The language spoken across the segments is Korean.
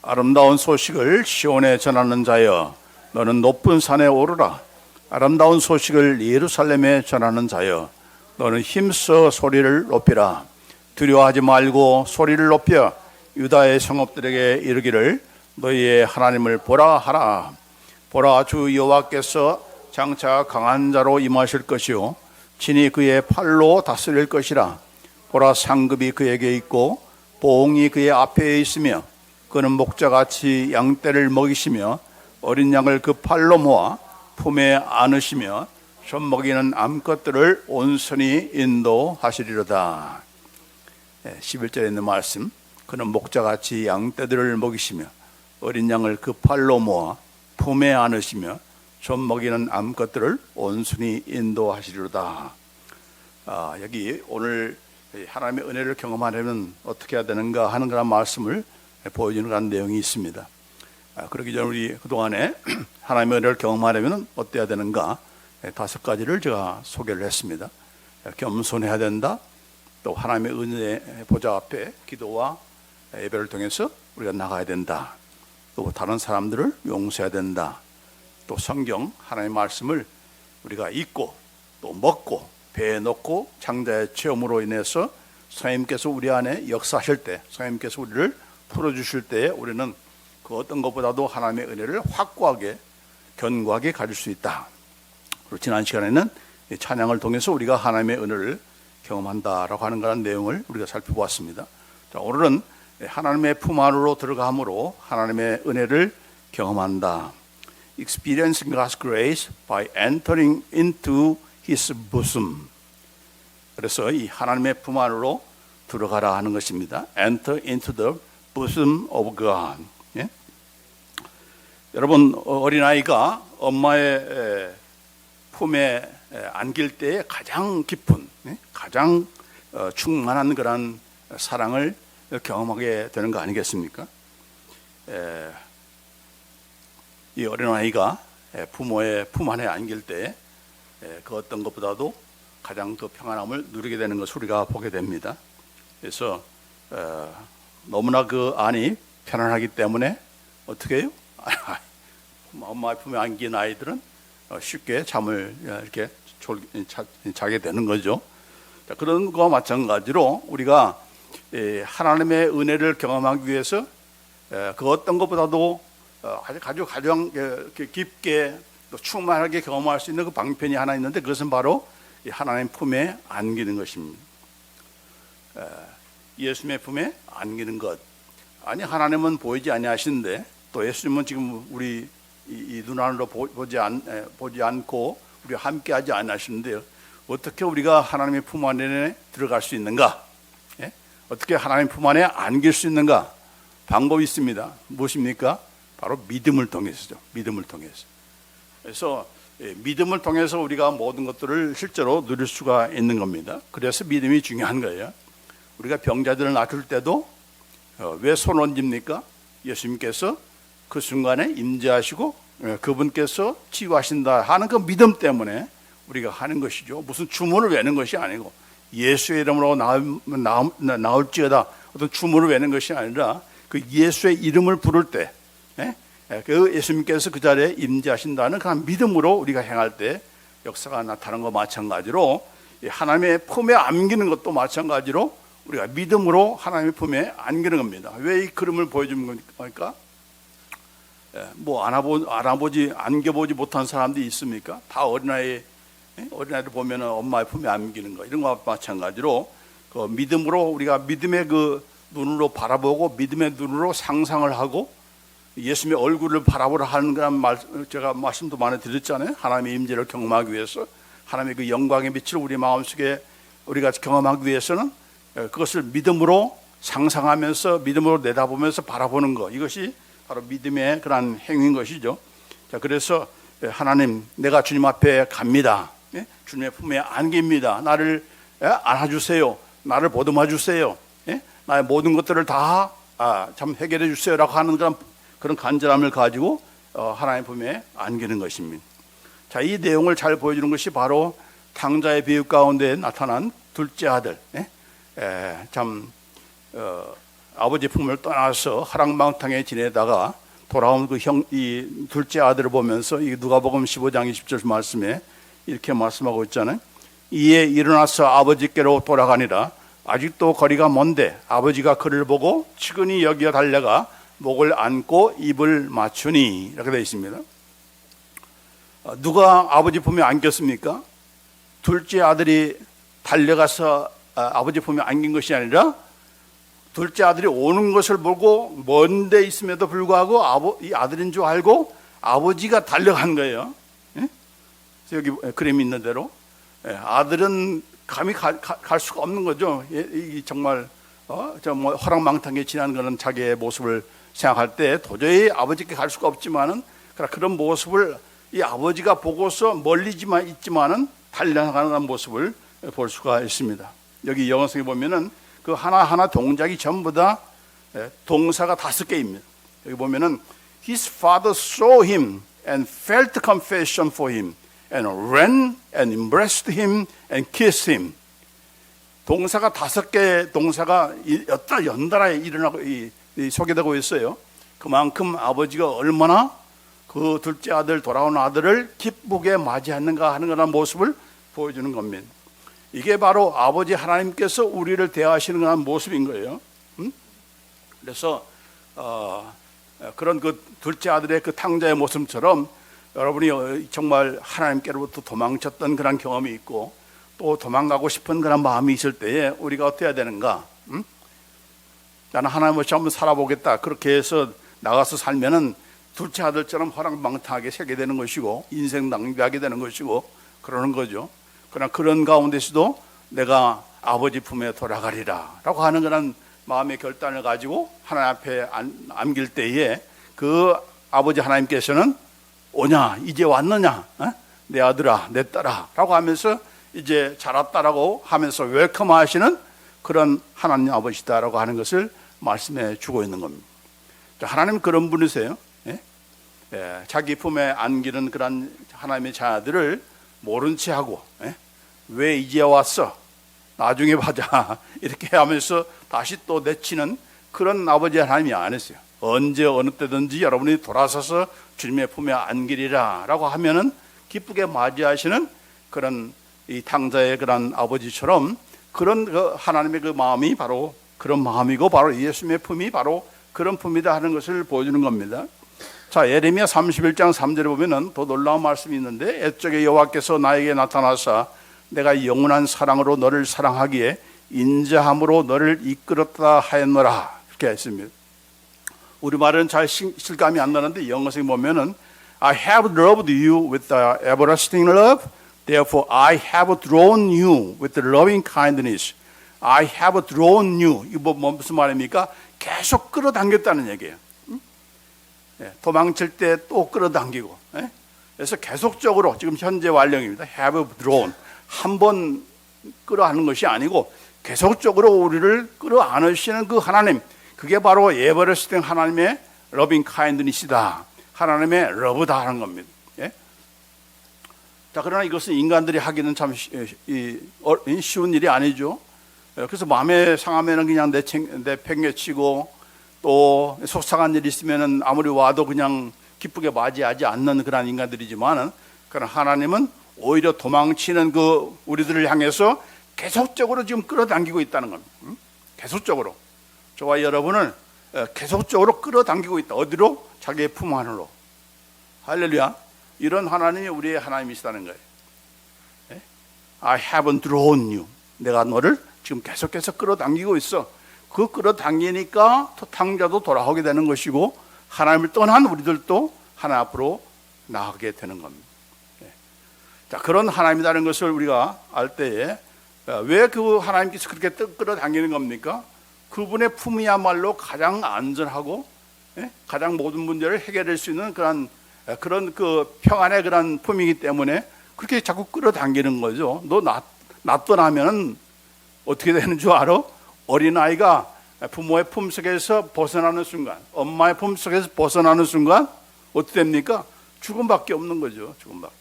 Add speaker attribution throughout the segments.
Speaker 1: 아름다운 소식을 시온에 전하는 자여, 너는 높은 산에 오르라. 아름다운 소식을 예루살렘에 전하는 자여, 너는 힘써 소리를 높이라. 두려워하지 말고 소리를 높여 유다의 성읍들에게 이르기를 너희의 하나님을 보라 하라. 보라, 주 여호와께서 장차 강한 자로 임하실 것이요 친히 그의 팔로 다스릴 것이라. 보라, 상급이 그에게 있고 보응이 그의 앞에 있으며 그는 목자같이 양떼를 먹이시며 어린 양을 그 팔로 모아 품에 안으시며 젖 먹이는 암컷들을 온전히 인도하시리로다. 11절에 있는 말씀, 그는 목자같이 양떼들을 먹이시며 어린 양을 그 팔로 모아 품에 안으시며 젖 먹이는 암것들을 온순히 인도하시리로다. 여기 오늘 하나님의 은혜를 경험하려면 어떻게 해야 되는가 하는 그런 말씀을 보여주는 그런 내용이 있습니다. 그러기 전에 우리 그동안에 하나님의 은혜를 경험하려면 어때야 되는가 5가지를 제가 소개를 했습니다. 겸손해야 된다. 또 하나님의 은혜 보좌 앞에 기도와 예배를 통해서 우리가 나가야 된다. 또 다른 사람들을 용서해야 된다. 또 성경 하나님의 말씀을 우리가 읽고 또 먹고 배에 넣고 장자의 체험으로 인해서 성령님께서 우리 안에 역사하실 때, 성령님께서 우리를 풀어주실 때에 우리는 그 어떤 것보다도 하나님의 은혜를 확고하게 견고하게 가질 수 있다. 그리고 지난 시간에는 찬양을 통해서 우리가 하나님의 은혜를 경험한다라고 하는 그런 내용을 우리가 살펴보았습니다. 자, 오늘은 하나님의 품 안으로 들어감으로 하나님의 은혜를 경험한다. Experiencing God's grace by entering into His bosom. 그래서 이 하나님의 품 안으로 들어가라 하는 것입니다. Enter into the bosom of God. 예? 여러분, 어린아이가 엄마의 품에 안길 때에 가장 깊은, 가장 충만한 그런 사랑을 경험하게 되는 거 아니겠습니까? 이 어린아이가 부모의 품 안에 안길 때 그 어떤 것보다도 가장 더 평안함을 누리게 되는 것을 우리가 보게 됩니다. 그래서 너무나 그 안이 편안하기 때문에 어떻게 해요? 엄마의 품에 안긴 아이들은 쉽게 잠을 이렇게 자게 되는 거죠. 그런 것과 마찬가지로 우리가 하나님의 은혜를 경험하기 위해서 그 어떤 것보다도 가장 깊게 또 충만하게 경험할 수 있는 그 방편이 하나 있는데 그것은 바로 하나님 품에 안기는 것입니다. 예수님의 품에 안기는 것. 아니, 하나님은 보이지 아니하시는데 또 예수님은 지금 우리 이 눈안으로 보지 않고 우리 함께하지 않으시는데요. 어떻게 우리가 하나님의 품 안에 들어갈 수 있는가? 예? 어떻게 하나님의 품 안에 안길 수 있는가? 방법이 있습니다. 무엇입니까? 바로 믿음을 통해서죠. 믿음을 통해서. 그래서 믿음을 통해서 우리가 모든 것들을 실제로 누릴 수가 있는 겁니다. 그래서 믿음이 중요한 거예요. 우리가 병자들을 놔둘 때도 왜 손 얹습니까? 예수님께서 그 순간에 임재하시고 그분께서 치유하신다 하는 그 믿음 때문에 우리가 하는 것이죠. 무슨 주문을 외는 것이 아니고 예수의 이름으로 나올지어다 어떤 주문을 외는 것이 아니라 그 예수의 이름을 부를 때 그 예수님께서 그 자리에 임재하신다는 그런 믿음으로 우리가 행할 때 역사가 나타나는 것과 마찬가지로 하나님의 품에 안기는 것도 마찬가지로 우리가 믿음으로 하나님의 품에 안기는 겁니다. 왜 이 그림을 보여주는 겁니까? 뭐 안겨보지 못한 사람들이 있습니까? 다 어린아이들 보면 엄마의 품에 안기는 거 이런 것과 마찬가지로 그 믿음으로 우리가 믿음의 그 눈으로 바라보고 믿음의 눈으로 상상을 하고 예수님의 얼굴을 바라보라 하는 그런 제가 말씀도 많이 드렸잖아요. 하나님의 임재를 경험하기 위해서 하나님의 그 영광의 빛을 우리 마음속에 우리가 경험하기 위해서는 그것을 믿음으로 상상하면서 믿음으로 내다보면서 바라보는 것, 이것이 바로 믿음의 그런 행위인 것이죠. 자, 그래서 하나님, 내가 주님 앞에 갑니다. 주님의 품에 안깁니다. 나를 안아주세요. 나를 보듬어 주세요. 나의 모든 것들을 다 참 해결해 주세요라고 하는 그런 간절함을 가지고 하나님 품에 안기는 것입니다. 자, 이 내용을 잘 보여주는 것이 바로 탕자의 비유 가운데 나타난 둘째 아들. 참 아버지 품을 떠나서 하랑방탕에 지내다가 돌아온 이 둘째 아들을 보면서 이 누가복음 15장 20절 말씀에 이렇게 말씀하고 있잖아요. 이에 일어나서 아버지께로 돌아가니라. 아직도 거리가 먼데 아버지가 그를 보고 측은히 여기어 달려가 목을 안고 입을 맞추니, 이렇게 되어 있습니다. 누가 아버지 품에 안겼습니까? 둘째 아들이 달려가서 아버지 품에 안긴 것이 아니라 둘째 아들이 오는 것을 보고 먼데 있음에도 불구하고 이 아들인 줄 알고 아버지가 달려간 거예요. 예? 여기 그림이 있는 대로 아들은 감히 갈 수가 없는 거죠. 정말 뭐 허랑방탕에 지난 그런 자기의 모습을 생각할 때 도저히 아버지께 갈 수가 없지만은 그런 모습을 이 아버지가 보고서 멀리지만 있지만은 달려가는 모습을 볼 수가 있습니다. 여기 영어성에 보면은 그 하나하나 동작이 전부 다 동사가 5개입니다. 여기 보면은 His father saw him and felt compassion for him and ran and embraced him and kissed him. 동사가 5개 동사가 연달아 일어나고 소개되고 있어요. 그만큼 아버지가 얼마나 그 둘째 아들, 돌아온 아들을 기쁘게 맞이하는가 하는 그런 모습을 보여주는 겁니다. 이게 바로 아버지 하나님께서 우리를 대하시는 그런 모습인 거예요. 그래서 그런 그 둘째 아들의 그 탕자의 모습처럼 여러분이 정말 하나님께로부터 도망쳤던 그런 경험이 있고 또 도망가고 싶은 그런 마음이 있을 때에 우리가 어떻게 해야 되는가? 나는 하나님 없이 한번 살아보겠다. 그렇게 해서 나가서 살면은 둘째 아들처럼 허랑방탕하게 살게 되는 것이고 인생 낭비하게 되는 것이고 그러는 거죠. 그러나 그런 가운데서도 내가 아버지 품에 돌아가리라 라고 하는 그런 마음의 결단을 가지고 하나님 앞에 안길 때에 그 아버지 하나님께서는 오냐, 이제 왔느냐, 내 아들아, 내 딸아 라고 하면서 이제 잘 왔다라고 하면서 웰컴 하시는 그런 하나님 아버지다라고 하는 것을 말씀해 주고 있는 겁니다. 하나님 그런 분이세요. 자기 품에 안기는 그런 하나님의 자들을 모른 채 하고 왜 이제 왔어? 나중에 보자 이렇게 하면서 다시 또 내치는 그런 아버지 하나님이 아니세요. 언제 어느 때든지 여러분이 돌아서서 주님의 품에 안기리라 라고 하면은 기쁘게 맞이하시는 그런 이 탕자의 그런 아버지처럼 그런 그 하나님의 그 마음이 바로 그런 마음이고 바로 예수님의 품이 바로 그런 품이다 하는 것을 보여주는 겁니다. 자, 예레미야 31장 3절에 보면은 더 놀라운 말씀이 있는데 옛적에 여호와께서 나에게 나타나사 내가 영원한 사랑으로 너를 사랑하기에 인자함으로 너를 이끌었다 하였노라 이렇게 했습니다. 우리말은 잘 실감이 안 나는데 영어성에 보면은 I have loved you with the everlasting love, therefore I have drawn you with the loving kindness. I have drawn you. 이거 무슨 말입니까? 계속 끌어당겼다는 얘기예요. 도망칠 때 또 끌어당기고. 그래서 계속적으로 지금 현재 완령입니다. have drawn. 한 번 끌어안는 것이 아니고 계속적으로 우리를 끌어안으시는 그 하나님. 그게 바로 에버레스팅 하나님의 러빙 카인드니시다. 하나님의 러브다 하는 겁니다. 자, 그러나 이것은 인간들이 하기는 참 쉬운 일이 아니죠. 그래서 마음에 상하면은 그냥 내팽개치고 또 속상한 일이 있으면은 아무리 와도 그냥 기쁘게 맞이하지 않는 그런 인간들이지만은 그러나 하나님은 오히려 도망치는 그 우리들을 향해서 계속적으로 지금 끌어당기고 있다는 겁니다. 계속적으로 저와 여러분을 계속적으로 끌어당기고 있다. 어디로? 자기의 품 안으로. 할렐루야. 이런 하나님이 우리의 하나님이시다는 거예요. I haven't drawn you. 내가 너를 지금 계속해서 끌어당기고 있어. 그 끌어당기니까 탕자도 돌아오게 되는 것이고 하나님을 떠난 우리들도 하나님 앞으로 나가게 되는 겁니다. 자, 그런 하나님이라는 것을 우리가 알 때에 왜 그 하나님께서 그렇게 끌어당기는 겁니까? 그분의 품이야말로 가장 안전하고 가장 모든 문제를 해결할 수 있는 그런 그 평안의 그런 품이기 때문에 그렇게 자꾸 끌어당기는 거죠. 너 놔둬나면 어떻게 되는 줄 알아? 어린아이가 부모의 품속에서 벗어나는 순간, 엄마의 품속에서 벗어나는 순간 어떻게 됩니까? 죽음밖에 없는 거죠. 죽음밖에.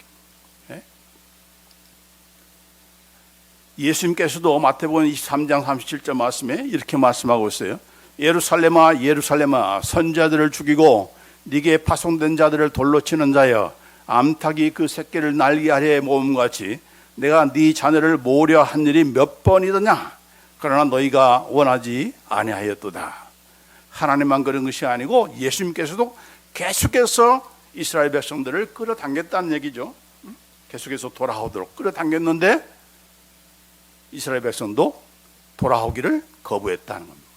Speaker 1: 예수님께서도 마태복음 23장 37절 말씀에 이렇게 말씀하고 있어요. 예루살렘아 예루살렘아 선자들을 죽이고 네게 파송된 자들을 돌로 치는 자여 암탉이 그 새끼를 날개 아래에 모음같이 내가 네 자녀를 모으려 한 일이 몇 번이더냐. 그러나 너희가 원하지 아니하였도다. 하나님만 그런 것이 아니고 예수님께서도 계속해서 이스라엘 백성들을 끌어당겼다는 얘기죠. 계속해서 돌아오도록 끌어당겼는데 이스라엘 백성도 돌아오기를 거부했다는 겁니다.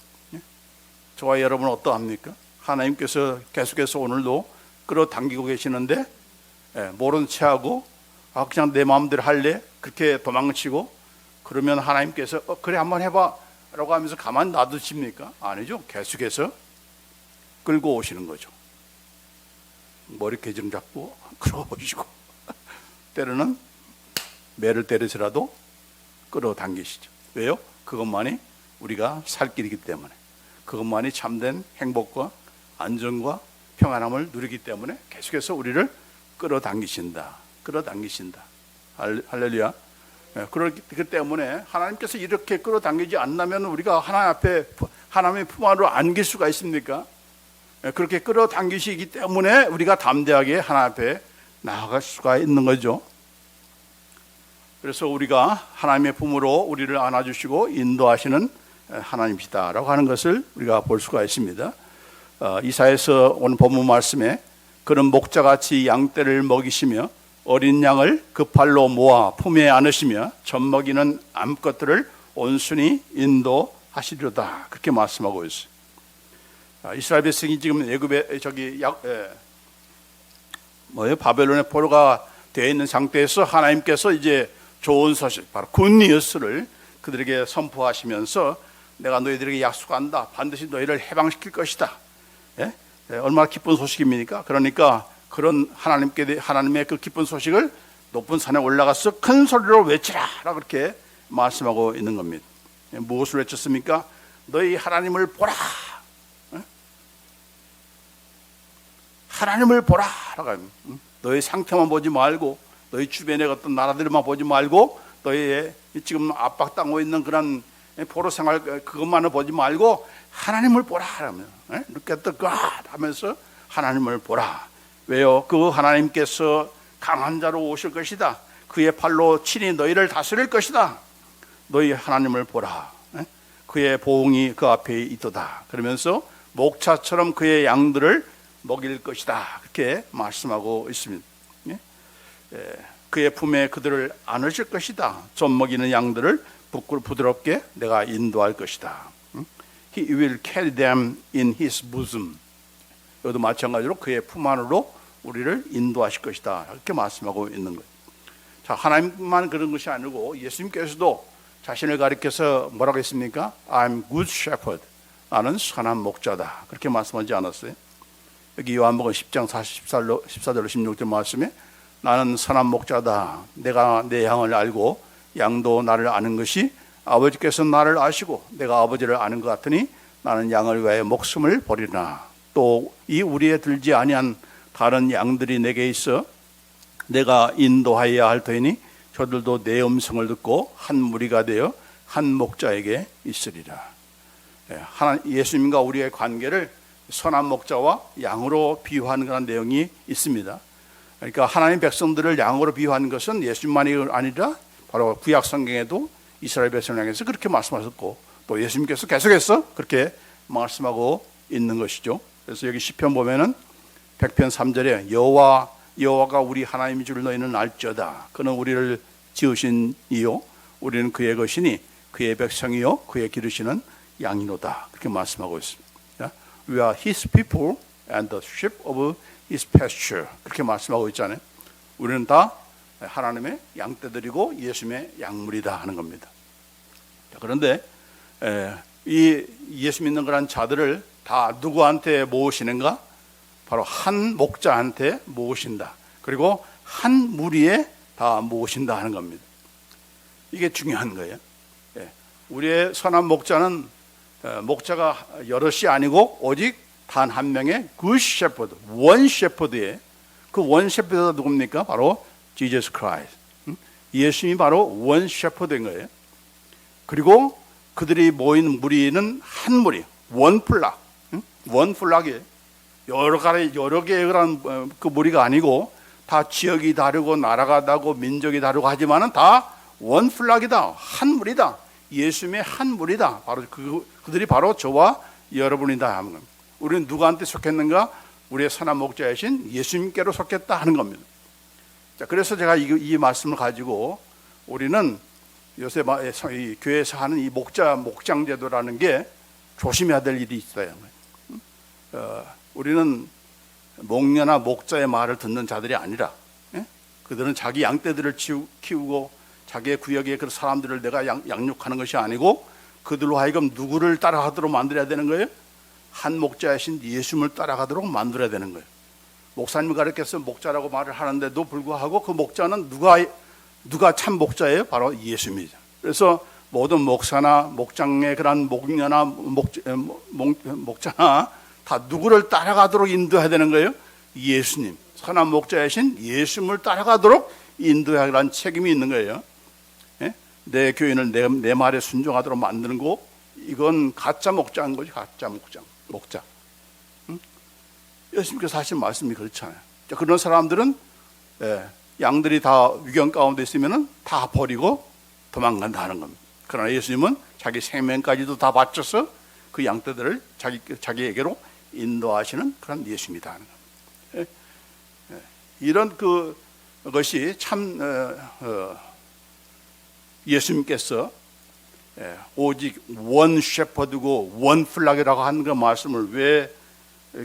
Speaker 1: 저와 여러분은 어떠합니까? 하나님께서 계속해서 오늘도 끌어당기고 계시는데 모른 체하고 그냥 내 마음대로 할래? 그렇게 도망치고 그러면 하나님께서 그래 한번 해봐 라고 하면서 가만히 놔두십니까? 아니죠. 계속해서 끌고 오시는 거죠. 머리캐지름 잡고 끌어오시고 때로는 매를 때려서라도 끌어당기시죠. 왜요? 그것만이 우리가 살 길이기 때문에, 그것만이 참된 행복과 안정과 평안함을 누리기 때문에 계속해서 우리를 끌어당기신다. 할렐루야. 그렇기 때문에 하나님께서 이렇게 끌어당기지 않다면 우리가 하나님 앞에 하나님의 품 안으로 안길 수가 있습니까? 그렇게 끌어당기시기 때문에 우리가 담대하게 하나님 앞에 나아갈 수가 있는 거죠. 그래서 우리가 하나님의 품으로 우리를 안아주시고 인도하시는 하나님이시다라고 하는 것을 우리가 볼 수가 있습니다. 이사야서 오늘 본문 말씀에 그는 목자같이 양떼를 먹이시며 어린 양을 그 팔로 모아 품에 안으시며 젖먹이는 암것들을 온순히 인도하시리로다. 그렇게 말씀하고 있어요. 이스라엘 백성이 지금 애굽에 바벨론의 포로가 되어 있는 상태에서 하나님께서 이제 좋은 소식, 바로 굿뉴스를 그들에게 선포하시면서 내가 너희들에게 약속한다. 반드시 너희를 해방시킬 것이다. 얼마나 기쁜 소식입니까? 그러니까 그런 하나님의 그 기쁜 소식을 높은 산에 올라가서 큰 소리로 외치라 라고 그렇게 말씀하고 있는 겁니다. 무엇을 외쳤습니까? 너희 하나님을 보라. 하나님을 보라 라고. 너희 상태만 보지 말고, 너희 주변의 어떤 나라들만 보지 말고, 너희의 지금 압박당하고 있는 그런 포로 생활 그것만을 보지 말고 하나님을 보라 하면, Look at the God 하면서 하나님을 보라. 왜요? 그 하나님께서 강한 자로 오실 것이다. 그의 팔로 친히 너희를 다스릴 것이다. 너희 하나님을 보라. 그의 보응이 그 앞에 있도다. 그러면서 목자처럼 그의 양들을 먹일 것이다. 그렇게 말씀하고 있습니다. 그의 품에 그들을 안으실 것이다. 젖 먹이는 양들을 부드럽게 내가 인도할 것이다. He will carry them in his bosom. 여기도 마찬가지로 그의 품 안으로 우리를 인도하실 것이다. 이렇게 말씀하고 있는 거예요. 자, 하나님만 그런 것이 아니고 예수님께서도 자신을 가리켜서 뭐라고 했습니까? I'm good shepherd. 나는 선한 목자다. 그렇게 말씀하지 않았어요? 여기 요한복음 10장 14절로 16절 말씀에 나는 선한 목자다. 내가 내 양을 알고 양도 나를 아는 것이 아버지께서 나를 아시고 내가 아버지를 아는 것 같으니 나는 양을 위하여 목숨을 버리나. 또 이 우리에 들지 아니한 다른 양들이 내게 있어 내가 인도하여야 할 터이니 저들도 내 음성을 듣고 한 무리가 되어 한 목자에게 있으리라. 예수님과 우리의 관계를 선한 목자와 양으로 비유하는 그런 내용이 있습니다. 그러니까 하나님 백성들을 양으로 비유하는 것은 예수님만이 아니라 바로 구약 성경에도 이스라엘 백성을 향해서 그렇게 말씀하셨고 또 예수님께서 계속해서 그렇게 말씀하고 있는 것이죠. 그래서 여기 시편 보면은 100편 3절에 여호와가 우리 하나님인 줄 너희는 알지어다. 그는 우리를 지으신 이요 우리는 그의 것이니 그의 백성이요 그의 기르시는 양이로다. 그렇게 말씀하고 있습니다. We are his people and the sheep of his pasture. 그렇게 말씀하고 있잖아요. 우리는 다 하나님의 양떼들이고 예수님의 양물이다 하는 겁니다. 그런데 이 예수 믿는 그런 자들을 다 누구한테 모으시는가? 바로 한 목자한테 모으신다. 그리고 한 무리에 다 모으신다 하는 겁니다. 이게 중요한 거예요. 우리의 선한 목자는 목자가 여럿이 아니고 오직 단 한 명의 그 셰퍼드, 원 셰퍼드의 그 원 셰퍼드가 누굽니까? 바로 Jesus Christ. 예수님이 바로 원 셰퍼드인 거예요. 그리고 그들이 모인 무리는 한 무리, 원플락, 원플락이에요. 여러 개의 그런 그 무리가 아니고 다 지역이 다르고 나라가 다르고 민족이 다르고 하지만은 다 원플락이다, 한 무리다, 예수님의 한 무리다. 바로 그들이 바로 저와 여러분이다 하는 겁니다. 우리는 누구한테 속했는가? 우리의 선한 목자이신 예수님께로 속했다 하는 겁니다. 자, 그래서 제가 이 말씀을 가지고 우리는 요새 이 교회에서 하는 이 목장 제도라는 게 조심해야 될 일이 있어요. 우리는 목녀나 목자의 말을 듣는 자들이 아니라, 그들은 자기 양떼들을 키우고 자기의 구역의 그 사람들을 내가 양육하는 것이 아니고 그들로 하여금 누구를 따라가도록 만들어야 되는 거예요? 한 목자이신 예수님을 따라가도록 만들어야 되는 거예요. 목사님을 가르쳐서 목자라고 말을 하는데도 불구하고 그 목자는 누가 참 목자예요? 바로 예수님이죠. 그래서 모든 목사나 목장의 그런 목녀나 목자나 다 누구를 따라가도록 인도해야 되는 거예요? 예수님, 선한 목자이신 예수님을 따라가도록 인도해야 하는 책임이 있는 거예요. 내 교인을 내 말에 순종하도록 만드는 거, 이건 가짜 목자인 거지. 가짜 목자. 예수님께서 하신 말씀이 그렇잖아요. 그런 사람들은 양들이 다 위경 가운데 있으면 다 버리고 도망간다 하는 겁니다. 그러나 예수님은 자기 생명까지도 다 바쳐서 그 양떼들을 자기에게로 인도하시는 그런 예수입니다 하는 겁니다. 이런 그것이 참 예수님께서 오직 원 셰퍼드고 원 플락이라고 하는 그 말씀을 왜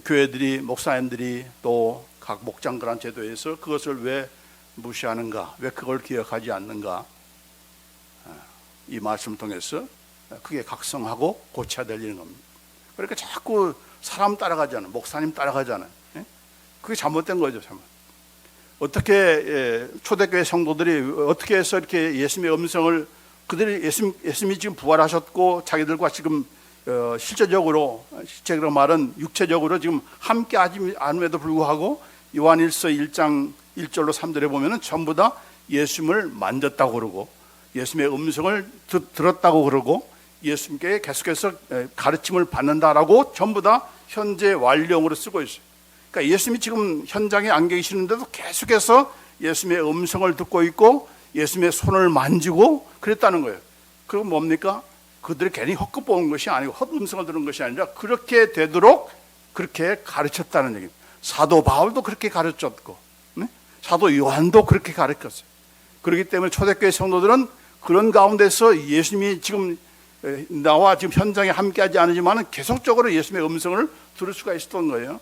Speaker 1: 교회들이, 목사님들이 또 각 목장그란 제도에서 그것을 왜 무시하는가, 왜 그걸 기억하지 않는가, 이 말씀을 통해서 크게 각성하고 고쳐야 될 일인 겁니다. 그러니까 자꾸 사람 따라가잖아요. 목사님 따라가잖아요. 그게 잘못된 거죠. 어떻게 초대교회 성도들이 어떻게 해서 이렇게 예수님의 음성을, 그들이 예수님이 지금 부활하셨고 자기들과 지금 실제적으로 말은 육체적으로 지금 함께 하지 않음에도 불구하고 요한일서 1장 1절로 3절에 보면은 전부 다 예수님을 만졌다고 그러고 예수님의 음성을 들었다고 그러고 예수님께 계속해서 가르침을 받는다라고 전부 다 현재 완료형으로 쓰고 있어요. 그러니까 예수님이 지금 현장에 안 계시는데도 계속해서 예수님의 음성을 듣고 있고 예수님의 손을 만지고 그랬다는 거예요. 그건 뭡니까? 그들이 괜히 헛것 보는 것이 아니고 헛음성을 들은 것이 아니라 그렇게 되도록 그렇게 가르쳤다는 얘기입니다. 사도 바울도 그렇게 가르쳤고, 사도 요한도 그렇게 가르쳤어요. 그렇기 때문에 초대교회 성도들은 그런 가운데서 예수님이 지금 나와 지금 현장에 함께하지 않지만 계속적으로 예수님의 음성을 들을 수가 있었던 거예요.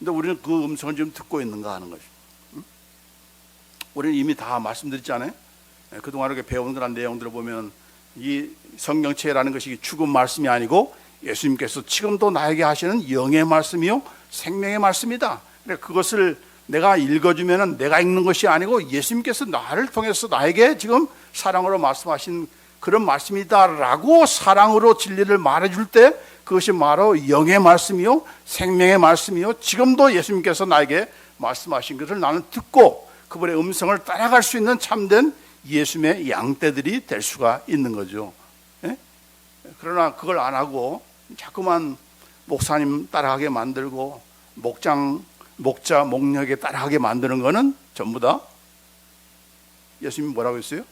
Speaker 1: 근데 우리는 그 음성을 지금 듣고 있는가 하는 거죠. 우리는 이미 다 말씀드렸잖아요. 그동안 이렇게 배운 그런 내용들을 보면 이 성경책이라는 것이 죽은 말씀이 아니고 예수님께서 지금도 나에게 하시는 영의 말씀이요 생명의 말씀이다. 그러니까 그것을 내가 읽어주면 내가 읽는 것이 아니고 예수님께서 나를 통해서 나에게 지금 사랑으로 말씀하신 그런 말씀이다라고 사랑으로 진리를 말해줄 때 그것이 바로 영의 말씀이요 생명의 말씀이요 지금도 예수님께서 나에게 말씀하신 것을 나는 듣고 그분의 음성을 따라갈 수 있는 참된 예수님의 양떼들이 될 수가 있는 거죠. 그러나 그걸 안 하고 자꾸만 목사님 따라하게 만들고 목자, 목녀에게 따라하게 만드는 거는 전부 다 예수님이 뭐라고 했어요?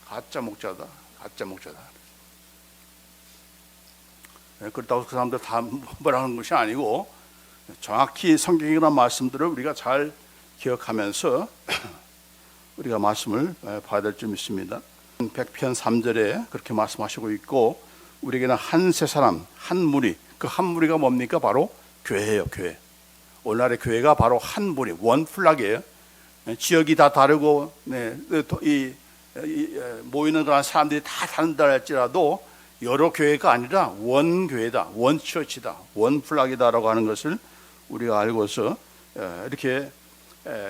Speaker 1: 가짜 목자다. 그렇다고 그 사람들 다 뭐라고 하는 것이 아니고 정확히 성경이라는 말씀들을 우리가 잘 기억하면서 우리가 말씀을 봐야 될 줄 믿습니다. 100편 3절에 그렇게 말씀하시고 있고 우리에게는 한 세 사람, 한 무리, 그 한 무리가 뭡니까? 바로 교회예요. 교회. 오늘날의 교회가 바로 한 무리, 원 플락이에요. 지역이 다 다르고 모이는 그런 사람들이 다 다른다 할지라도 여러 교회가 아니라 원 교회다, 원 처치다, 원 플락이다라고 하는 것을 우리가 알고서 이렇게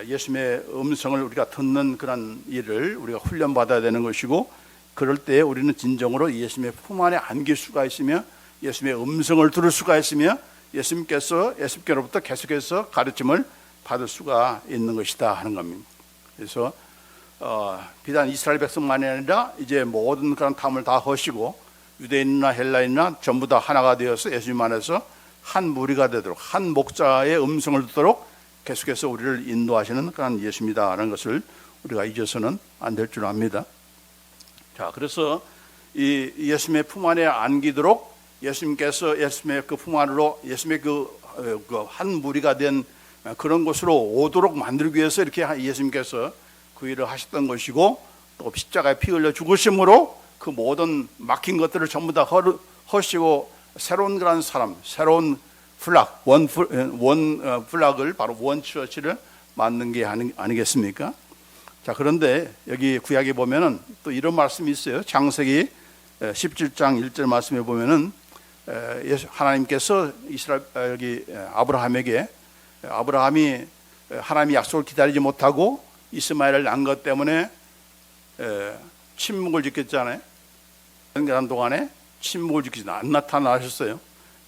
Speaker 1: 예수님의 음성을 우리가 듣는 그런 일을 우리가 훈련받아야 되는 것이고 그럴 때 우리는 진정으로 예수님의 품 안에 안길 수가 있으며 예수님의 음성을 들을 수가 있으며 예수님께로부터 계속해서 가르침을 받을 수가 있는 것이다 하는 겁니다. 그래서 비단 이스라엘 백성만이 아니라 이제 모든 그런 탐을 다 하시고 유대인이나 헬라인이나 전부 다 하나가 되어서 예수님 안에서 한 무리가 되도록, 한 목자의 음성을 듣도록 계속해서 우리를 인도하시는 그런 예수입니다라는 것을 우리가 잊어서는 안 될 줄 압니다. 자, 그래서 이 예수님의 품 안에 안기도록 예수님께서 예수님의 그 품 안으로 예수님의 그 한 무리가 된 그런 곳으로 오도록 만들기 위해서 이렇게 예수님께서 그 일을 하셨던 것이고, 또 십자가에 피 흘려 죽으심으로 그 모든 막힌 것들을 전부 다 허시고 새로운 그런 사람, 새로운 플락, 원 플락을 바로 원 처치를 만든 게 아니겠습니까? 자, 그런데 여기 구약에 보면은 또 이런 말씀이 있어요. 창세기 17장 1절 말씀에 보면은 하나님께서 여기 아브라함이 하나님의 약속을 기다리지 못하고 이스마엘을 낳은 것 때문에 침묵을 지켰잖아요. 그런 동안에 침묵을 지키지 안 나타나셨어요.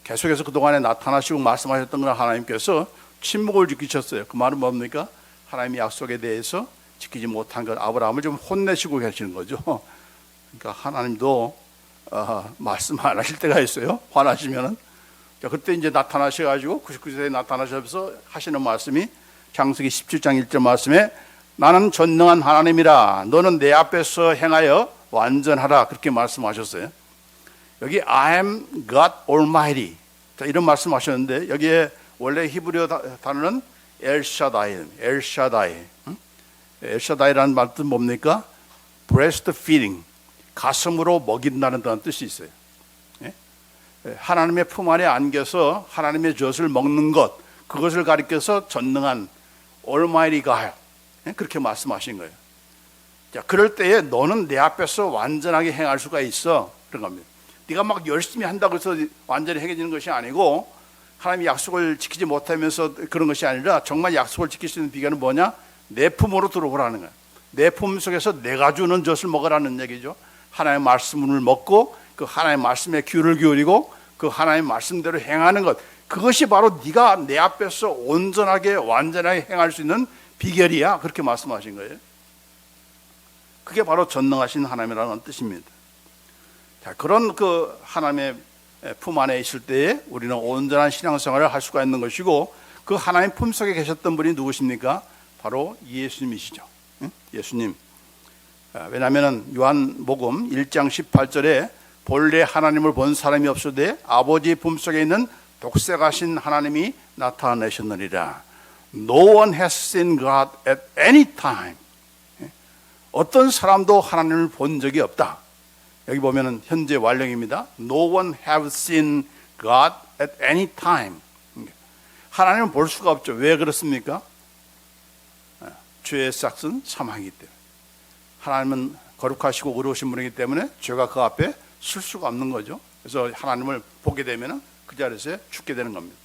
Speaker 1: 계속해서 그동안에 나타나시고 말씀하셨던 건 하나님께서 침묵을 지키셨어요. 그 말은 뭡니까? 하나님의 약속에 대해서 지키지 못한 것, 아브라함을 좀 혼내시고 계시는 거죠. 그러니까 하나님도 말씀 안 하실 때가 있어요. 화나시면은. 자, 그때 이제 나타나셔가지고 99세에 나타나셔서 하시는 말씀이 창세기 17장 1절 말씀에 나는 전능한 하나님이라 너는 내 앞에서 행하여 완전하라, 그렇게 말씀하셨어요. 여기 I am God Almighty, 자, 이런 말씀하셨는데 여기에 원래 히브리어 단어는 엘샤다이. 엘샤다이라는 말은 뭡니까? breast feeding, 가슴으로 먹인다는 뜻이 있어요. 하나님의 품 안에 안겨서 하나님의 젖을 먹는 것, 그것을 가리켜서 전능한 Almighty God, 그렇게 말씀하신 거예요. 자, 그럴 때에 너는 내 앞에서 완전하게 행할 수가 있어, 그런 겁니다. 네가 막 열심히 한다고 해서 완전히 행해지는 것이 아니고, 하나님의 약속을 지키지 못하면서 그런 것이 아니라 정말 약속을 지킬 수 있는 비결은 뭐냐? 내 품으로 들어오라는 거예요. 내 품 속에서 내가 주는 젖을 먹으라는 얘기죠. 하나님의 말씀을 먹고 그 하나님의 말씀에 귀를 기울이고 그 하나님의 말씀대로 행하는 것, 그것이 바로 네가 내 앞에서 온전하게 완전하게 행할 수 있는 비결이야, 그렇게 말씀하신 거예요. 그게 바로 전능하신 하나님이라는 뜻입니다. 자, 그런 그 하나님의 품 안에 있을 때에 우리는 온전한 신앙생활을 할 수가 있는 것이고, 그 하나님 품 속에 계셨던 분이 누구십니까? 바로 예수님이시죠. 예수님. 왜냐하면 요한복음 1장 18절에 본래 하나님을 본 사람이 없으되 아버지 품 속에 있는 독생하신 하나님이 나타내셨느니라. No one has seen God at any time. 어떤 사람도 하나님을 본 적이 없다. 여기 보면은 현재 완령입니다. No one have seen God at any time. 하나님을 볼 수가 없죠. 왜 그렇습니까? 죄의 싹은 사망이기 때문에. 하나님은 거룩하시고 의로우신 분이기 때문에 죄가 그 앞에 쓸 수가 없는 거죠. 그래서 하나님을 보게 되면 그 자리에서 죽게 되는 겁니다.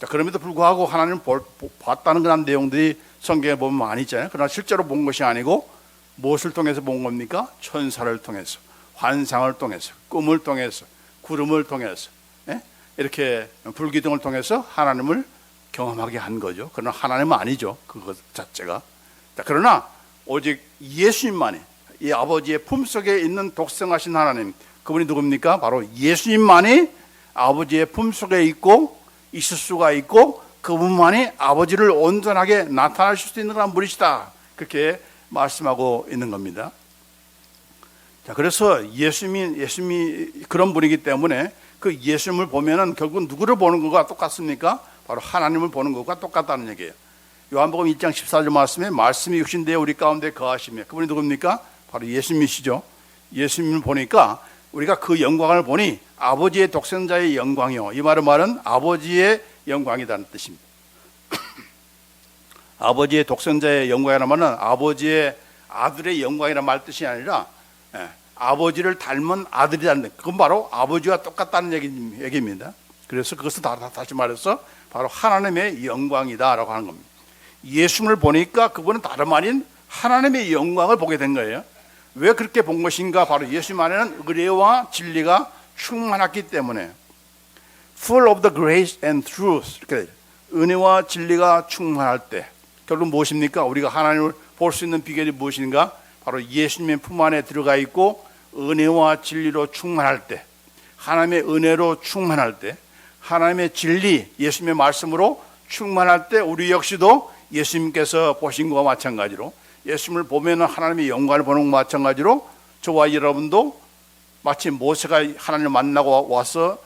Speaker 1: 자, 그럼에도 불구하고 하나님을 봤다는 그런 내용들이 성경에 보면 많이 있잖아요. 그러나 실제로 본 것이 아니고 무엇을 통해서 본 겁니까? 천사를 통해서, 환상을 통해서, 꿈을 통해서, 구름을 통해서, 이렇게 불기둥을 통해서 하나님을 경험하게 한 거죠. 그러나 하나님은 아니죠, 그것 자체가. 자, 그러나 오직 예수님만이, 이 아버지의 품속에 있는 독생하신 하나님, 그분이 누굽니까? 바로 예수님만이 아버지의 품속에 있고 있을 수가 있고, 그분만이 아버지를 온전하게 나타나실 수 있는 그런 분이시다, 그렇게 말씀하고 있는 겁니다. 자, 그래서 예수님이 그런 분이기 때문에 그 예수님을 보면은 결국 누구를 보는 것과 똑같습니까? 바로 하나님을 보는 것과 똑같다는 얘기예요. 요한복음 1장 14절 말씀에 말씀이 육신되어 우리 가운데 거하시며, 그분이 누굽니까? 바로 예수님이시죠. 예수님을 보니까 우리가 그 영광을 보니 아버지의 독생자의 영광이요, 이 말은 아버지의 영광이라는 뜻입니다. 아버지의 독생자의 영광이라는 말은 아버지의 아들의 영광이라는 말 뜻이 아니라 아버지를 닮은 아들이라는 것, 그건 바로 아버지와 똑같다는 얘기입니다. 그래서 그것을 다시 말해서 바로 하나님의 영광이다라고 하는 겁니다. 예수님을 보니까 그분은 다름 아닌 하나님의 영광을 보게 된 거예요. 왜 그렇게 본 것인가? 바로 예수님 안에는 의뢰와 진리가 충만했기 때문에. Full of the grace and truth, 이렇게 은혜와 진리가 충만할 때 결국 무엇입니까? 우리가 하나님을 볼 수 있는 비결이 무엇인가? 바로 예수님의 품 안에 들어가 있고 은혜와 진리로 충만할 때, 하나님의 은혜로 충만할 때, 하나님의 진리, 예수님의 말씀으로 충만할 때 우리 역시도 예수님께서 보신 것과 마찬가지로, 예수님을 보면 하나님의 영광을 보는 것과 마찬가지로 저와 여러분도 마치 모세가 하나님을 만나고 와서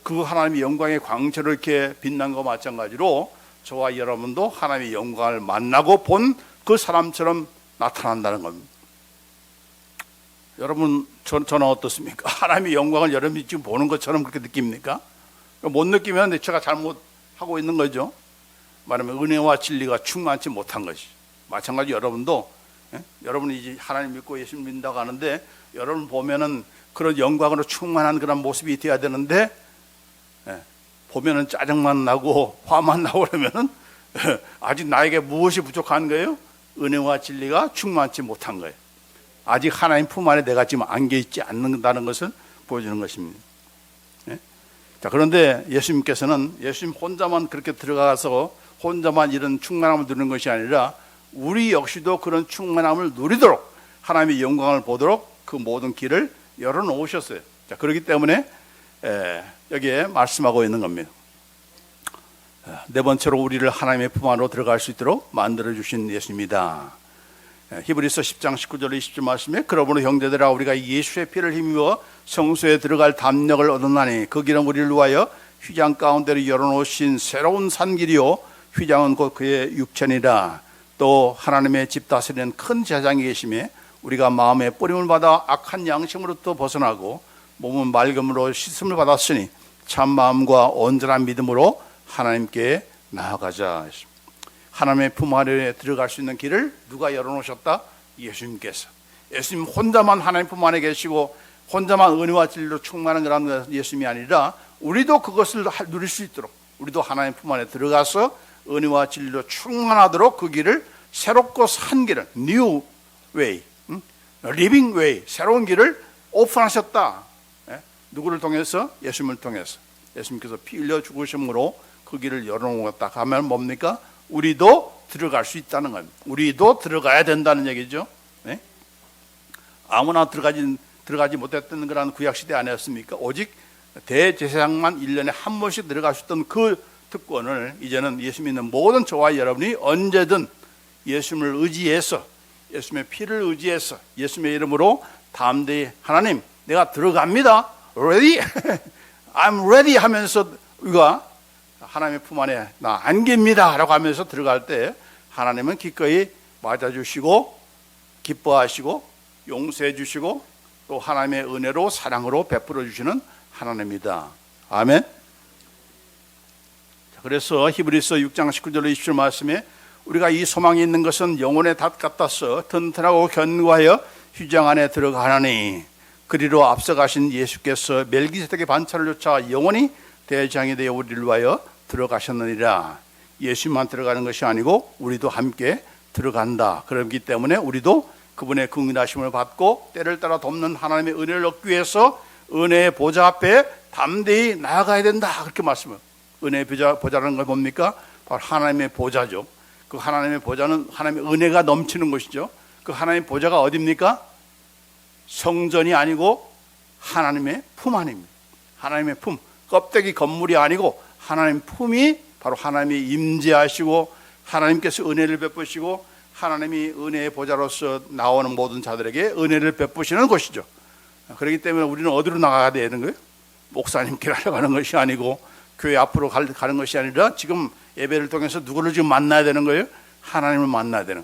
Speaker 1: 그 하나님의 영광의 광채로 이렇게 빛난 것과 마찬가지로 저와 여러분도 하나님의 영광을 만나고 본 그 사람처럼 나타난다는 겁니다. 여러분, 저는 어떻습니까? 하나님의 영광을 여러분이 지금 보는 것처럼 그렇게 느낍니까? 못 느끼면 제가 잘못하고 있는 거죠. 말하면 은혜와 진리가 충만치 못한 것이. 마찬가지 여러분도, 여러분이 이제 하나님 믿고 예수 믿는다고 하는데 여러분 보면은 그런 영광으로 충만한 그런 모습이 되어야 되는데, 보면은 짜증만 나고 화만 나고 그러면은 아직 나에게 무엇이 부족한 거예요? 은혜와 진리가 충만치 못한 거예요. 아직 하나님 품 안에 내가 지금 안겨 있지 않는다는 것을 보여주는 것입니다. 자, 그런데 예수님께서는 예수님 혼자만 그렇게 들어가서 혼자만 이런 충만함을 누리는 것이 아니라 우리 역시도 그런 충만함을 누리도록 하나님의 영광을 보도록 그 모든 길을 열어놓으셨어요. 자, 그렇기 때문에 여기에 말씀하고 있는 겁니다. 네 번째로 우리를 하나님의 품 안으로 들어갈 수 있도록 만들어주신 예수입니다. 히브리서 10장 19절 20절 말씀에 그러므로 형제들아 우리가 예수의 피를 힘입어 성소에 들어갈 담력을 얻었나니 그 길은 우리를 위하여 휘장 가운데로 열어놓으신 새로운 산길이요 휘장은 곧 그의 육체니라. 또 하나님의 집 다스리는 큰 제사장이 계시며 우리가 마음에 뿌림을 받아 악한 양심으로부터 벗어나고 몸은 맑음으로 씻음을 받았으니 참 마음과 온전한 믿음으로 하나님께 나아가자. 하나님의 품 안에 들어갈 수 있는 길을 누가 열어놓으셨다? 예수님께서. 예수님 혼자만 하나님 품 안에 계시고 혼자만 은혜와 진리로 충만한 그런 예수님이 아니라 우리도 그것을 누릴 수 있도록 우리도 하나님 품 안에 들어가서 은혜와 진리로 충만하도록 그 길을 새롭고 산 길을 New Way, Living Way, 새로운 길을 오픈하셨다. 누구를 통해서? 예수님을 통해서. 예수님께서 피 흘려 죽으심으로 그 길을 열어놓았다 하면 뭡니까? 우리도 들어갈 수 있다는 겁니다. 우리도 들어가야 된다는 얘기죠. 네? 아무나 들어가지 못했던 그런 구약시대 아니었습니까? 오직 대제사장만 1년에 한 번씩 들어갈 수 있던 그 특권을 이제는 예수 믿는 모든 저와 여러분이 언제든 예수님을 의지해서 예수님의 피를 의지해서 예수님의 이름으로 담대히 하나님 내가 들어갑니다. Ready? I'm ready 하면서 우리가 하나님의 품 안에 나 안깁니다 라고 하면서 들어갈 때 하나님은 기꺼이 맞아주시고 기뻐하시고 용서해 주시고 또 하나님의 은혜로 사랑으로 베풀어 주시는 하나님입니다. 아멘. 그래서 히브리서 6장 19절 20절 말씀에 우리가 이 소망이 있는 것은 영혼의 닷 같아서 튼튼하고 견고하여 휘장 안에 들어가나니 그리로 앞서가신 예수께서 멜기세덱의 반차를 쫓아 영원히 대장이 되어 우리를 위하여 들어가셨느니라. 예수만 들어가는 것이 아니고 우리도 함께 들어간다. 그렇기 때문에 우리도 그분의 긍휼하심을 받고 때를 따라 돕는 하나님의 은혜를 얻기 위해서 은혜의 보좌 앞에 담대히 나아가야 된다. 그렇게 말씀해요. 은혜의 보좌라는 건 뭡니까? 바로 하나님의 보좌죠. 그 하나님의 보좌는 하나님의 은혜가 넘치는 것이죠. 그 하나님의 보좌가 어디입니까? 성전이 아니고 하나님의 품 안입니다. 하나님의 품, 껍데기 건물이 아니고 하나님 품이 바로 하나님이 임재하시고 하나님께서 은혜를 베푸시고 하나님이 은혜의 보좌로서 나오는 모든 자들에게 은혜를 베푸시는 곳이죠. 그렇기 때문에 우리는 어디로 나가야 되는 거예요? 목사님께 가는 것이 아니고 교회 앞으로 가는 것이 아니라 지금 예배를 통해서 누구를 지금 만나야 되는 거예요? 하나님을 만나야 되는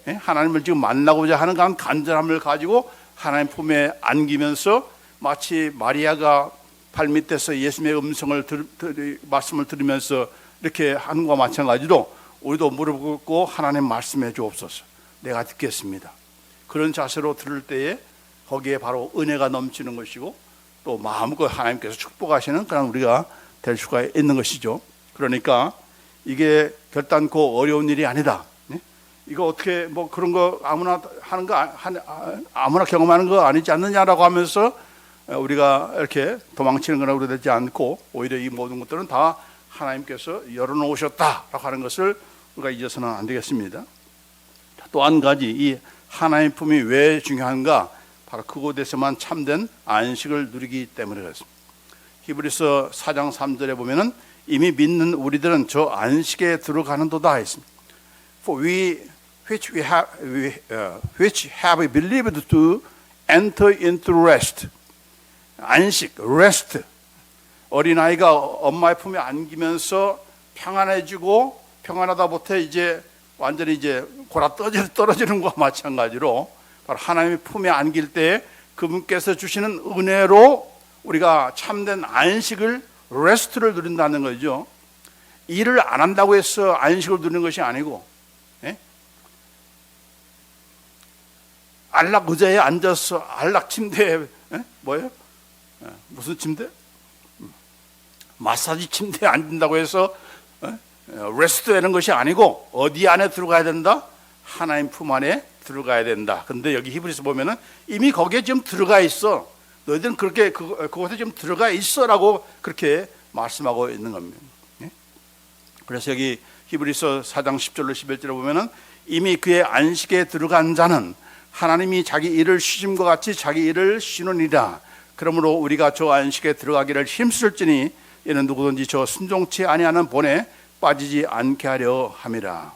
Speaker 1: 거예요. 하나님을 지금 만나고자 하는 그런 간절함을 가지고 하나님 품에 안기면서 마치 마리아가 발밑에서 예수님의 음성을 말씀을 들으면서 이렇게 하는 것과 마찬가지로 우리도 무릎 꿇고 하나님 말씀해 주옵소서. 내가 듣겠습니다. 그런 자세로 들을 때에 거기에 바로 은혜가 넘치는 것이고 또 마음껏 하나님께서 축복하시는 그런 우리가 될 수가 있는 것이죠. 그러니까 이게 결단코 어려운 일이 아니다. 이거 어떻게 뭐 그런 거 아무나 하는 거 아무나 경험하는 거 아니지 않느냐라고 하면서 우리가 이렇게 도망치는 거나 그러지 않고 오히려 이 모든 것들은 다 하나님께서 열어놓으셨다라고 하는 것을 우리가 잊어서는 안 되겠습니다. 또 한 가지 이 하나님의 품이 왜 중요한가? 바로 그곳에서만 참된 안식을 누리기 때문에 그렇습니다. 히브리서 4장 3절에 보면은 이미 믿는 우리들은 저 안식에 들어가는도다 했습니다. For which have believed to enter into rest. 안식, rest. 어린아이가 엄마의 품에 안기면서 평안해지고 평안하다 못해 이제 완전히 이제 골아 떨어지는 것과 마찬가지로 바로 하나님의 품에 안길 때 그분께서 주시는 은혜로 우리가 참된 안식을 레스트를 누린다는 거죠. 일을 안 한다고 해서 안식을 누리는 것이 아니고, 예? 안락 의자에 앉아서 안락 침대에, 예? 뭐예요? 무슨 침대? 마사지 침대에 앉는다고 해서 레스트 되는 것이 아니고 어디 안에 들어가야 된다? 하나님 품 안에 들어가야 된다. 근데 여기 히브리서 보면은 이미 거기에 지금 들어가 있어. 너희들은 그렇게 그곳에 지금 들어가 있어라고 그렇게 말씀하고 있는 겁니다. 그래서 여기 히브리서 4장 10절로 11절에 보면은 이미 그의 안식에 들어간 자는 하나님이 자기 일을 쉬심과 같이 자기 일을 쉬느니라. 그러므로 우리가 저 안식에 들어가기를 힘쓸지니 이는 누구든지 저 순종치 아니하는 본에 빠지지 않게 하려 함이라.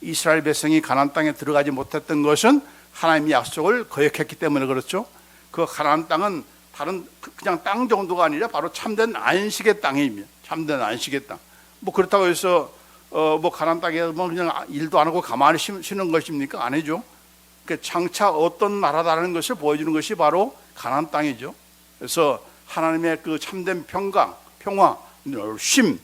Speaker 1: 이스라엘 백성이 가나안 땅에 들어가지 못했던 것은 하나님의 약속을 거역했기 때문에 그렇죠. 그 가나안 땅은 다른 그냥 땅 정도가 아니라 바로 참된 안식의 땅입니다. 참된 안식의 땅. 뭐 그렇다고 해서 뭐 가나안 땅에 뭐 그냥 일도 안 하고 가만히 쉬는 것입니까? 아니죠. 그 장차 어떤 나라다라는 것을 보여주는 것이 바로 가나안 땅이죠. 그래서 하나님의 그 참된 평강, 평화, 쉼,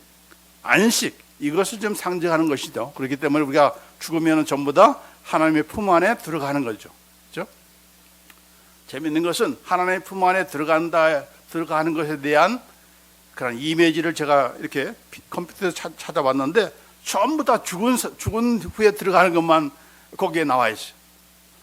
Speaker 1: 안식 이것을 좀 상징하는 것이죠. 그렇기 때문에 우리가 죽으면 전부 다 하나님의 품 안에 들어가는 거죠. 그렇죠? 재밌는 것은 하나님의 품 안에 들어가는 것에 대한 그런 이미지를 제가 이렇게 컴퓨터에서 찾아봤는데 전부 다 죽은 후에 들어가는 것만 거기에 나와 있어요.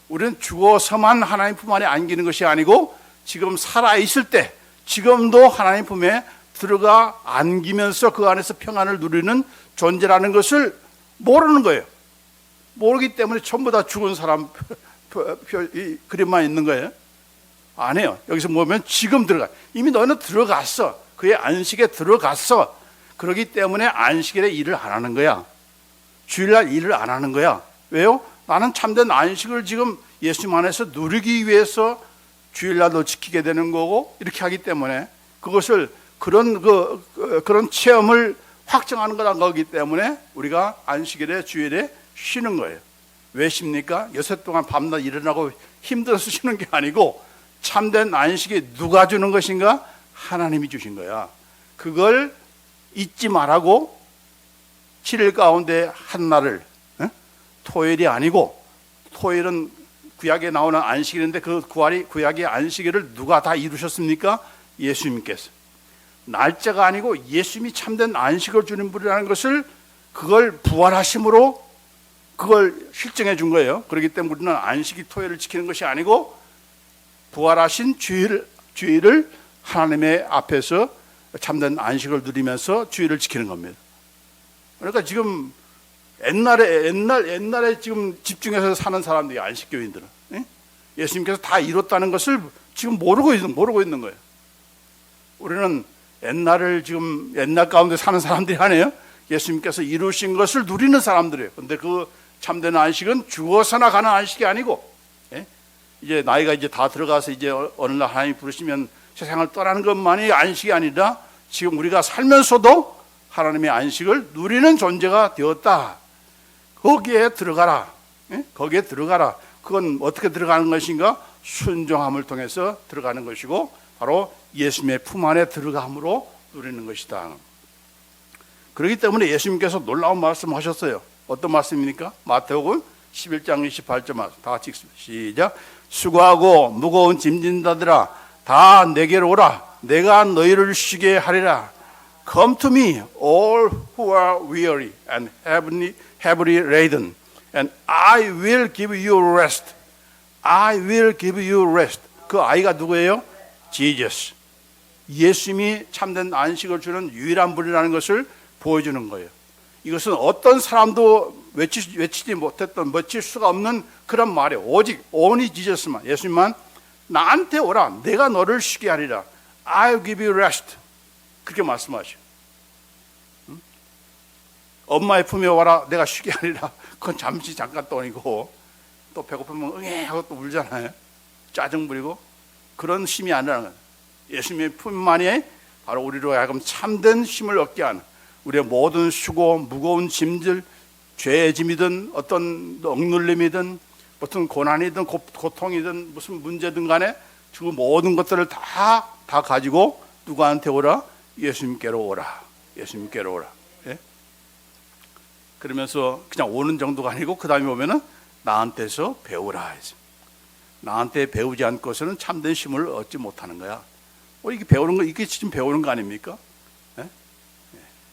Speaker 1: 우리는 죽어서만 하나님 품 안에 안기는 것이 아니고 지금 살아 있을 때 지금도 하나님 품에 들어가 안기면서 그 안에서 평안을 누리는 존재라는 것을 모르는 거예요. 모르기 때문에 전부 다 죽은 사람 그림만 있는 거예요. 아니에요. 여기서 보면 지금 들어가. 이미 너는 들어갔어. 그의 안식에 들어갔어. 그렇기 때문에 안식일에 일을 안 하는 거야. 주일날 일을 안 하는 거야. 왜요? 나는 참된 안식을 지금 예수님 안에서 누리기 위해서 주일날도 지키게 되는 거고 이렇게 하기 때문에 그것을 그런 체험을 확정하는 거기 때문에 우리가 안식일에 주일에 쉬는 거예요. 왜 쉽니까? 여새 동안 밤낮 일어나고 힘들어서 쉬는 게 아니고 참된 안식이 누가 주는 것인가? 하나님이 주신 거야. 그걸 잊지 말라고 7일 가운데 한 날을 토요일이 아니고 토요일은 구약에 나오는 안식일인데 그 구약의 안식일을 누가 다 이루셨습니까? 예수님께서. 날짜가 아니고 예수님이 참된 안식을 주는 분이라는 것을 그걸 부활하심으로 그걸 실증해 준 거예요. 그렇기 때문에 우리는 안식이 토요일을 지키는 것이 아니고 부활하신 주일을 하나님의 앞에서 참된 안식을 누리면서 주일을 지키는 겁니다. 그러니까 지금 옛날에 지금 집중해서 사는 사람들이 안식교인들은 예수님께서 다 이뤘다는 것을 지금 모르고 있는 거예요. 우리는 옛날 가운데 사는 사람들이 아니에요. 예수님께서 이루신 것을 누리는 사람들이에요. 근데 그 참된 안식은 죽어서나 가는 안식이 아니고, 이제 나이가 이제 다 들어가서 이제 어느 날 하나님이 부르시면 세상을 떠나는 것만이 안식이 아니라 지금 우리가 살면서도 하나님의 안식을 누리는 존재가 되었다. 거기에 들어가라. 거기에 들어가라. 그건 어떻게 들어가는 것인가? 순종함을 통해서 들어가는 것이고 바로 예수님의 품 안에 들어감으로 누리는 것이다. 그렇기 때문에 예수님께서 놀라운 말씀을 하셨어요. 어떤 말씀입니까? 마태복음 11장 28절 말씀 다 같이 읽습니다. 시작. 수고하고 무거운 짐진 자들아 다 내게로 오라. 내가 너희를 쉬게 하리라. Come to me, all who are weary and heavily laden, and I will give you rest. I will give you rest. 그 아이가 누구예요? Jesus. 예수님이 참된 안식을 주는 유일한 분이라는 것을 보여주는 거예요. 이것은 어떤 사람도 외치지 못했던 외칠 수가 없는 그런 말이에요. 오직 only Jesus만, 예수님만 나한테 오라. 내가 너를 쉬게 하리라. I'll give you rest. 그렇게 말씀하셔. 엄마의 품에 와라 내가 쉬게 하리라. 그건 잠시 잠깐 동안이고 또 배고프면 응애 하고 또 울잖아요. 짜증 부리고. 그런 쉼이 아니라는 거예요. 예수님의 품만이 바로 우리로 하여금 참된 쉼을 얻게 하는, 우리의 모든 수고, 무거운 짐들, 죄의 짐이든 어떤 억눌림이든 어떤 고난이든 고통이든 무슨 문제든 간에 그 모든 것들을 다 가지고 누구한테 오라? 예수님께로 오라. 예수님께로 오라. 예? 그러면서 그냥 오는 정도가 아니고 그 다음에 오면은 나한테서 배우라 해서, 나한테 배우지 않고서는 참된 쉼을 얻지 못하는 거야. 이게 배우는 거, 이게 지금 배우는 거 아닙니까? 예?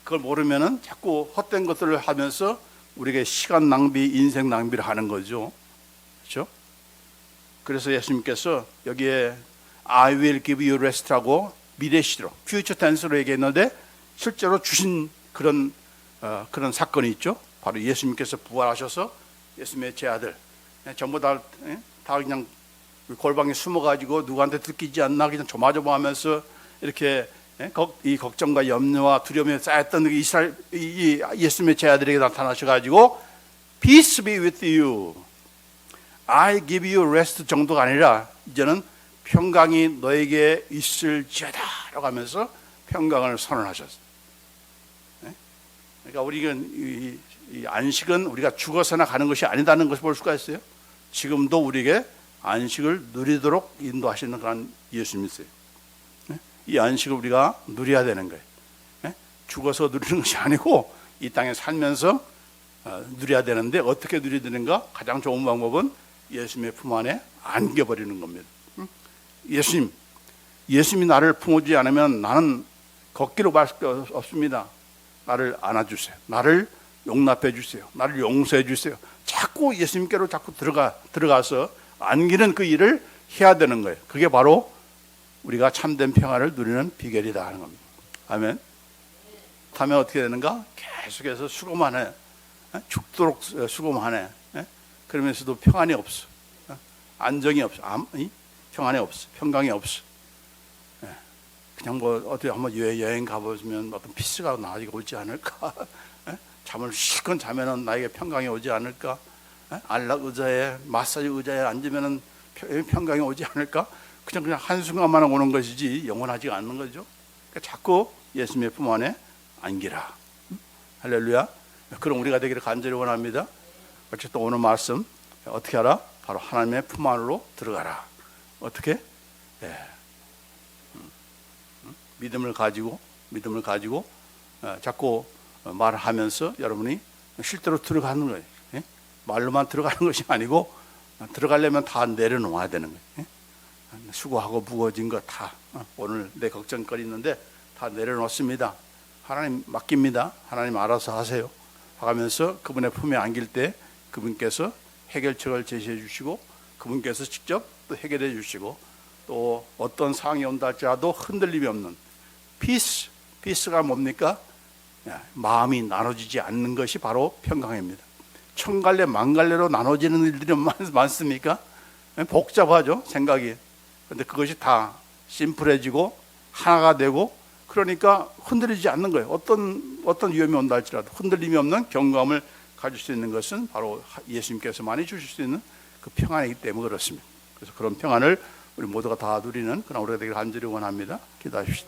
Speaker 1: 그걸 모르면은 자꾸 헛된 것들을 하면서 우리에게 시간 낭비, 인생 낭비를 하는 거죠. 그렇죠? 그래서 예수님께서 여기에 I will give you rest라고 미래시로, future tense로 얘기했는데 실제로 주신 그런 사건이 있죠. 바로 예수님께서 부활하셔서 예수님의 제 아들 전부 다 그냥 골방에 숨어가지고 누구한테 들키지 않나 그냥 조마조마하면서 이렇게 이 걱정과 염려와 두려움에 쌓였던 이 예수님의 제 아들에게 나타나셔가지고 Peace be with you, I give you rest 정도가 아니라 이제는 평강이 너에게 있을지어다 라고 하면서 평강을 선언하셨어요. 그러니까 우리가 이 안식은 우리가 죽어서나 가는 것이 아니다는 것을 볼 수가 있어요. 지금도 우리에게 안식을 누리도록 인도하시는 그런 예수님이세요. 이 안식을 우리가 누려야 되는 거예요. 죽어서 누리는 것이 아니고 이 땅에 살면서 누려야 되는데 어떻게 누려야 되는가? 가장 좋은 방법은 예수님의 품 안에 안겨버리는 겁니다. 예수님이 나를 품어주지 않으면 나는 걷기로 갈 수 없습니다. 나를 안아주세요. 나를 용납해 주세요. 나를 용서해 주세요. 자꾸 예수님께로 자꾸 들어가서 안기는 그 일을 해야 되는 거예요. 그게 바로 우리가 참된 평화를 누리는 비결이다 하는 겁니다. 아멘. 하면 어떻게 되는가? 계속해서 수고만 해. 죽도록 수고만 해. 그러면서도 평안이 없어. 안정이 없어. 평안이 없어. 평강이 없어. 그냥 어디 한번 여행 가보면 어떤 피스가 나에게 오지 않을까? 잠을 실컷 자면은 나에게 평강이 오지 않을까? 안락 의자에, 마사지 의자에 앉으면은 평강이 오지 않을까? 그냥 한순간만 오는 것이지 영원하지 않는 거죠. 그러니까 자꾸 예수님의 품 안에 안기라. 할렐루야. 그럼 우리가 되기를 간절히 원합니다. 어쨌든 오늘 말씀 어떻게 하라? 바로 하나님의 품 안으로 들어가라. 어떻게? 믿음을 가지고 자꾸 말을 하면서 여러분이 실제로 들어가는 거예요. 말로만 들어가는 것이 아니고 들어가려면 다 내려놓아야 되는 거예요. 수고하고 무거워진 거 다 오늘 내 걱정거리 있는데 다 내려놓습니다. 하나님 맡깁니다. 하나님 알아서 하세요 하면서 그분의 품에 안길 때 그분께서 해결책을 제시해 주시고 그분께서 직접 또 해결해 주시고 또 어떤 상황이 온다 할지라도 흔들림이 없는 피스가 뭡니까? 마음이 나눠지지 않는 것이 바로 평강입니다. 천갈래 만갈래로 나눠지는 일들이 많습니까? 복잡하죠, 생각이. 그런데 그것이 다 심플해지고 하나가 되고 그러니까 흔들리지 않는 거예요. 어떤 위험이 온다 할지라도 흔들림이 없는 경감을 가질 수 있는 것은 바로 예수님께서 많이 주실 수 있는 그 평안이기 때문에 그렇습니다. 그래서 그런 평안을 우리 모두가 다 누리는 그런 우리가 되기를 간절히 원합니다. 기도하십시오.